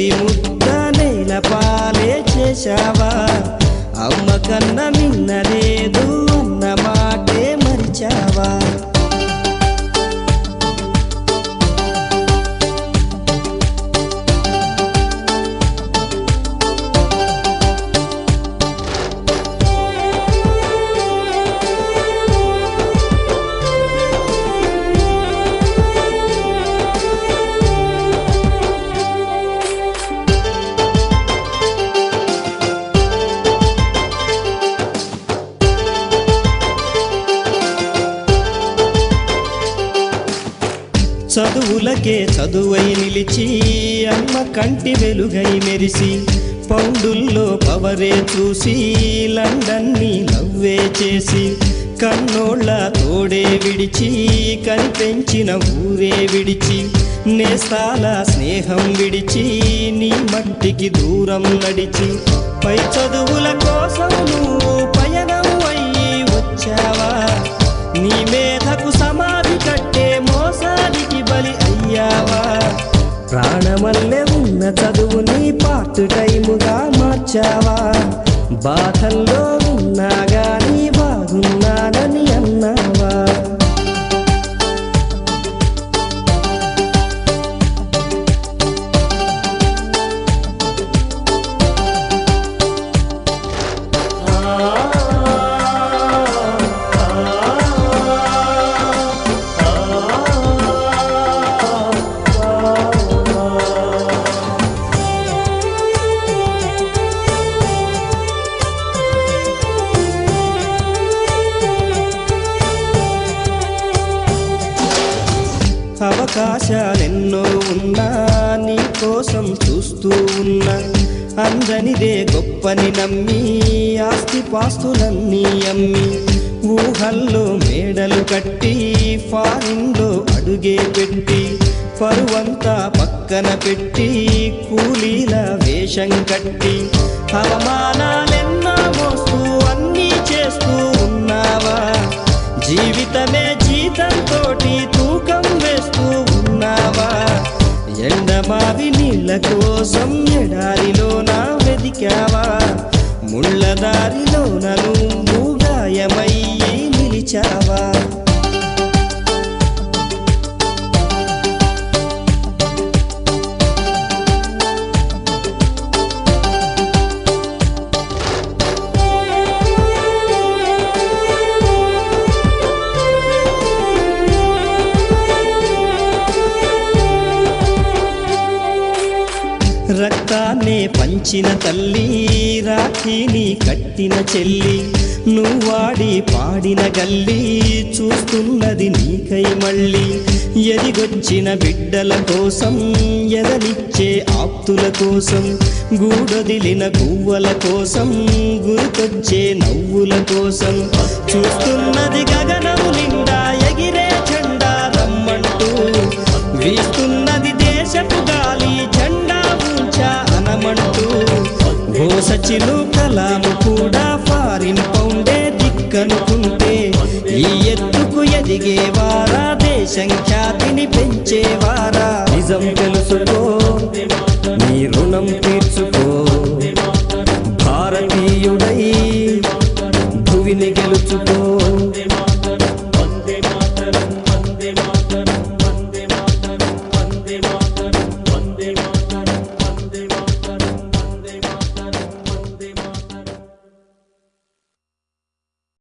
చేతి ముద్ద నేల పాలే చేశావా అమ్మ కన్న మిన్నలేదు అన్న మాటే మరిచావా చదువులకే చదువై నిలిచి అమ్మ కంటి వెలుగై మెరిసి పౌండుల్లో పవరే చూసి లండన్ని లవ్వే చేసి కన్నోళ్ళ తోడే విడిచి కనిపెంచిన ఊరే విడిచి నేస్తాల స్నేహం విడిచి నీ మట్టికి దూరం నడిచి పై చదువుల కోసం నువ్వు పయనం అయ్యి వచ్చావా నీ మేధకు సమాధి కట్టే మోసానికి బలి అయ్యావా ప్రాణమల్లే ఉన్న చదువుని పార్ట్ టైముగా మార్చావా బాధల్లో ఉన్నా గానీ బాగున్నానని అన్నావా అవకాశాలెన్నో ఉన్నా నీ కోసం చూస్తూ ఉన్నా అందనిదే గొప్పని నమ్మి ఆస్తిపాస్తులన్నీ అమ్మి ఊహల్లో మేడలు కట్టి ఫారిన్లో అడుగే పెట్టి పరువంతా పక్కన పెట్టి కూలీల వేషం కట్టి అవమానాలెన్నో మోస్తూ అన్నీ చేస్తూ ఉన్నావా జీవితమే జీతంతోటి తూకం వేస్తూ ఉన్నావా ఎండమావి నీళ్ళ కోసం ఎడారిలోన వెదికావా ముళ్ళ దారిలోన నువ్వు గాయమయ్యి నిలిచావా రక్తాన్నే పంచిన తల్లి రాఖీని కట్టిన చెల్లి నువ్వాడి పాడిన గల్లి చూస్తున్నది నీకై మళ్ళీ ఎదిగొచ్చిన బిడ్డల కోసం ఎదలిచ్చే ఆప్తుల కోసం గూడొదిలిన గువ్వల కోసం గుర్తొచ్చే నవ్వుల కోసం చూస్తున్నది గగనం నిండా ఎగిరే జెండా రమ్మంటూ వీస్తున్నది దేశపు గాలి జెండా ఊంచా అనమంటూ ఓ సచిను కలాము కూడా ఫారిన్ పౌండే దిక్కనుకుంటే ఈ ఎత్తుకు ఎదిగేవారా దేశం ఖ్యాతిని పెంచేవారా